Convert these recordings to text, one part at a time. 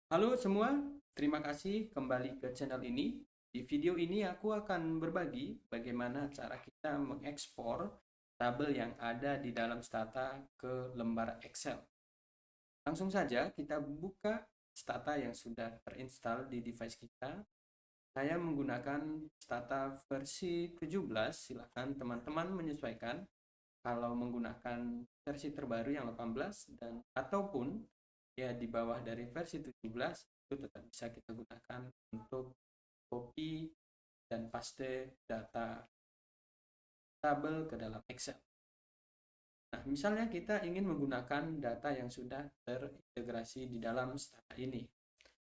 Halo semua, terima kasih kembali ke channel ini. Di video ini aku akan berbagi bagaimana cara kita mengekspor tabel yang ada di dalam Stata ke lembar Excel. Langsung saja kita buka Stata yang sudah terinstall di device kita. Saya menggunakan Stata versi 17, silakan teman-teman menyesuaikan. Kalau menggunakan versi terbaru yang 18 dan ataupun ya di bawah dari versi 17 itu tetap bisa kita gunakan untuk copy dan paste data tabel ke dalam Excel. Nah, misalnya kita ingin menggunakan data yang sudah terintegrasi di dalam Stata ini.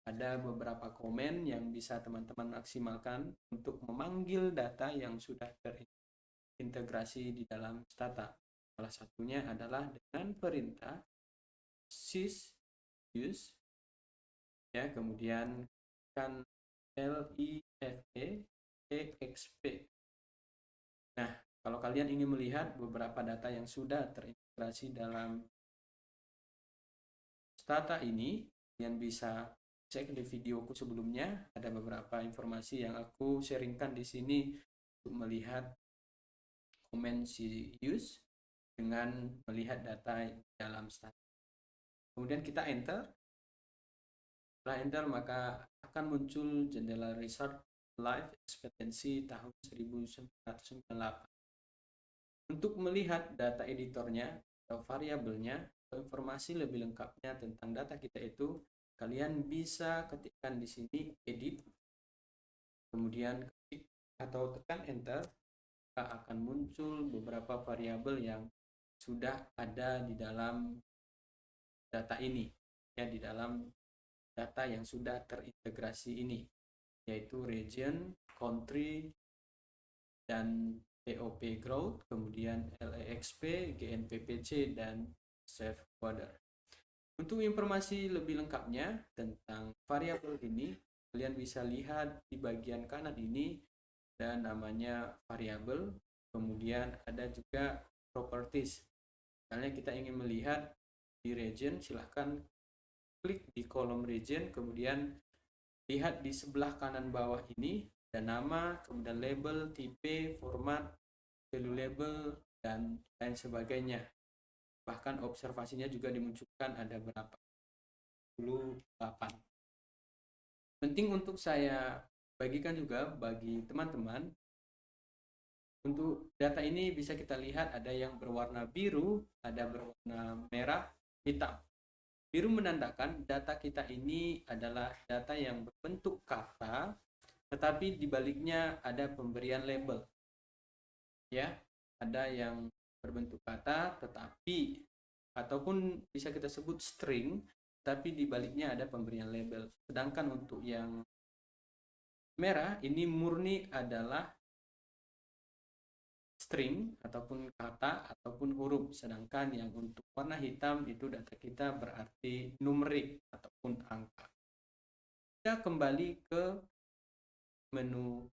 Ada beberapa komen yang bisa teman-teman maksimalkan untuk memanggil data yang sudah terintegrasi di dalam Stata. Salah satunya adalah dengan perintah sys use, ya, kemudian kan lifeexp. Nah, kalau kalian ingin melihat beberapa data yang sudah terintegrasi dalam Stata ini, kalian bisa cek di videoku sebelumnya. Ada beberapa informasi yang aku sharingkan di sini untuk melihat komen si use dengan melihat data dalam Stata. Kemudian kita enter. Setelah enter maka akan muncul jendela Result Life Expectancy tahun 1998. Untuk melihat data editornya atau variabelnya atau informasi lebih lengkapnya tentang data kita itu, kalian bisa ketikkan di sini edit, kemudian ketik atau tekan enter, maka akan muncul beberapa variabel yang sudah ada di dalam data ini, ya, di dalam data yang sudah terintegrasi ini, yaitu region, country, dan POP growth, kemudian LEXP, GNPPC, dan save border. Untuk informasi lebih lengkapnya tentang variabel ini, kalian bisa lihat di bagian kanan ini ada namanya variabel, kemudian ada juga properties. Misalnya kita ingin melihat di region, silahkan klik di kolom region, kemudian lihat di sebelah kanan bawah ini ada nama, kemudian label, tipe, format, value label, dan lain sebagainya. Bahkan observasinya juga dimunculkan ada berapa? 28. Penting untuk saya bagikan juga bagi teman-teman, untuk data ini bisa kita lihat ada yang berwarna biru, ada berwarna merah, hitam. Biru menandakan data kita ini adalah data yang berbentuk kata, tetapi di baliknya ada pemberian label. Ya, ada yang berbentuk kata tetapi ataupun bisa kita sebut string, tapi di baliknya ada pemberian label. Sedangkan untuk yang merah ini murni adalah string ataupun kata ataupun huruf, sedangkan yang untuk warna hitam itu data kita berarti numerik ataupun angka. Kita kembali ke menu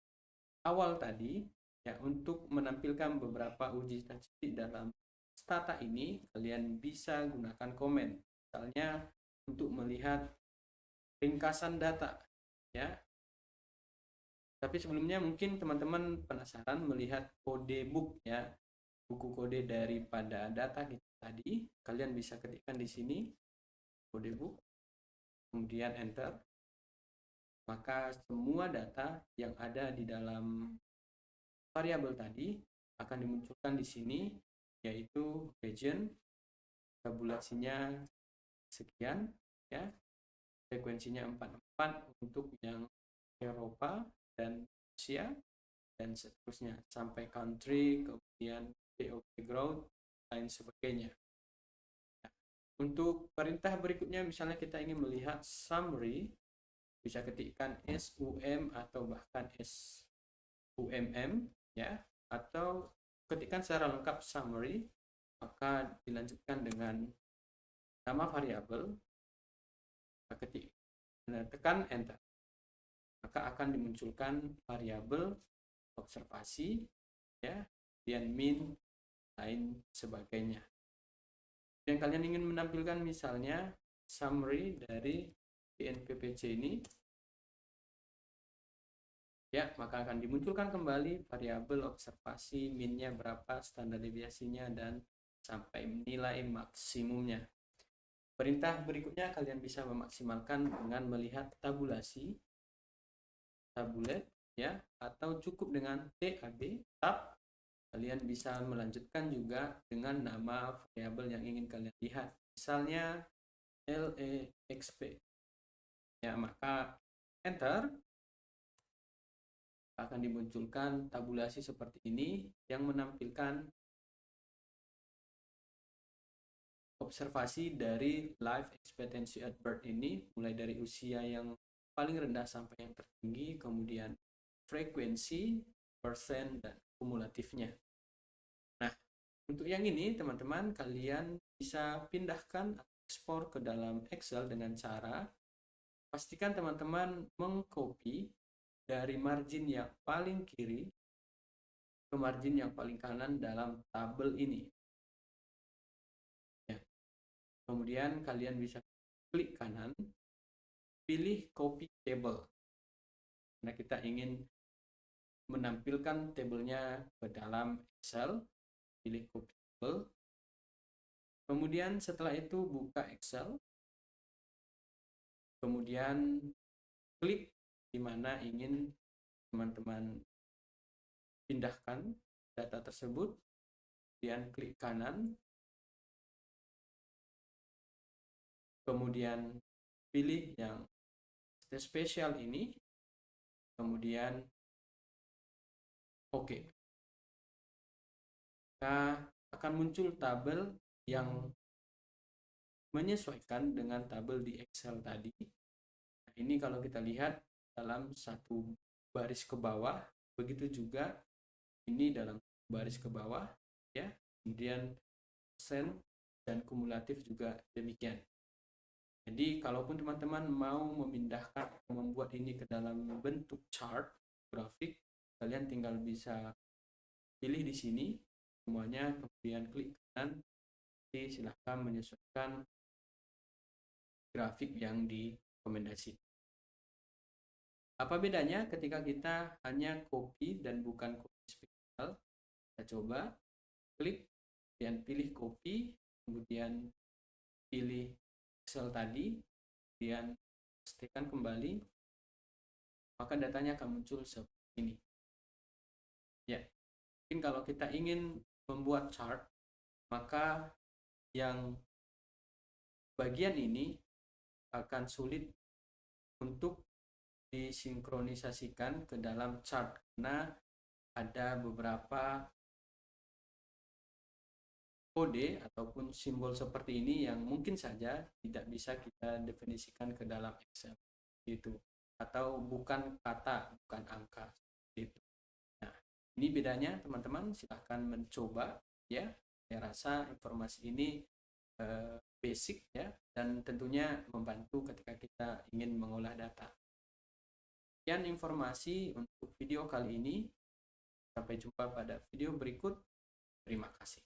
awal tadi, ya, untuk menampilkan beberapa uji statistik dalam Stata ini kalian bisa gunakan komen, misalnya untuk melihat ringkasan data, ya. Tapi sebelumnya mungkin teman-teman penasaran melihat kode book, ya, buku kode daripada data kita tadi. Kalian bisa ketikkan di sini kode book, kemudian enter, maka semua data yang ada di dalam variabel tadi akan dimunculkan di sini, yaitu region, tabulasinya sekian, ya, frekuensinya 44 untuk yang Eropa dan Asia, dan seterusnya sampai country, kemudian POP growth, lain sebagainya. Nah, untuk perintah berikutnya, misalnya kita ingin melihat summary, bisa ketikkan SUM atau bahkan SUMM, ya, atau ketikkan secara lengkap summary, maka dilanjutkan dengan nama variabel, ketik tekan enter, maka akan dimunculkan variabel observasi, ya, kemudian min, lain sebagainya. Dan kalian ingin menampilkan misalnya summary dari INPPC ini, ya, maka akan dimunculkan kembali variabel observasi minnya berapa, standar deviasinya, dan sampai nilai maksimumnya. Perintah berikutnya kalian bisa memaksimalkan dengan melihat tabulasi, tabulet, ya, atau cukup dengan tab, tab. Kalian bisa melanjutkan juga dengan nama variabel yang ingin kalian lihat. Misalnya LEXP. Ya, maka enter, akan dimunculkan tabulasi seperti ini yang menampilkan observasi dari life expectancy at birth ini, mulai dari usia yang paling rendah sampai yang tertinggi, kemudian frekuensi, persen, dan kumulatifnya. Nah, untuk yang ini teman-teman kalian bisa pindahkan atau ekspor ke dalam Excel dengan cara pastikan teman-teman mengcopy dari margin yang paling kiri ke margin yang paling kanan dalam tabel ini. Ya. Kemudian kalian bisa klik kanan, pilih copy table. Nah, kita ingin menampilkan tabelnya ke dalam Excel, pilih copy table. Kemudian setelah itu buka Excel, kemudian klik di mana ingin teman-teman pindahkan data tersebut, kemudian klik kanan, kemudian pilih yang spesial ini, kemudian oke. Maka akan muncul tabel yang menyesuaikan dengan tabel di Excel tadi. Nah, ini kalau kita lihat dalam satu baris ke bawah, begitu juga ini dalam baris ke bawah, ya. Kemudian persen dan kumulatif juga demikian. Jadi kalaupun teman-teman mau memindahkan, membuat ini ke dalam bentuk chart grafik, kalian tinggal bisa pilih di sini semuanya, kemudian klik kanan, silahkan menyesuaikan grafik yang direkomendasikan. Apa bedanya ketika kita hanya copy dan bukan copy spesial? Kita coba klik dan pilih copy, kemudian pilih Excel tadi, kemudian pastikan kembali, maka datanya akan muncul seperti ini. Ya, mungkin kalau kita ingin membuat chart, maka yang bagian ini akan sulit untuk disinkronisasikan ke dalam chart karena ada beberapa kode ataupun simbol seperti ini yang mungkin saja tidak bisa kita definisikan ke dalam Excel gitu, atau bukan kata, bukan angka gitu. Nah, ini bedanya teman-teman, silahkan mencoba ya. Saya rasa informasi ini basic ya, dan tentunya membantu ketika kita ingin mengolah data. Sekian informasi untuk video kali ini. Sampai jumpa pada video berikut. Terima kasih.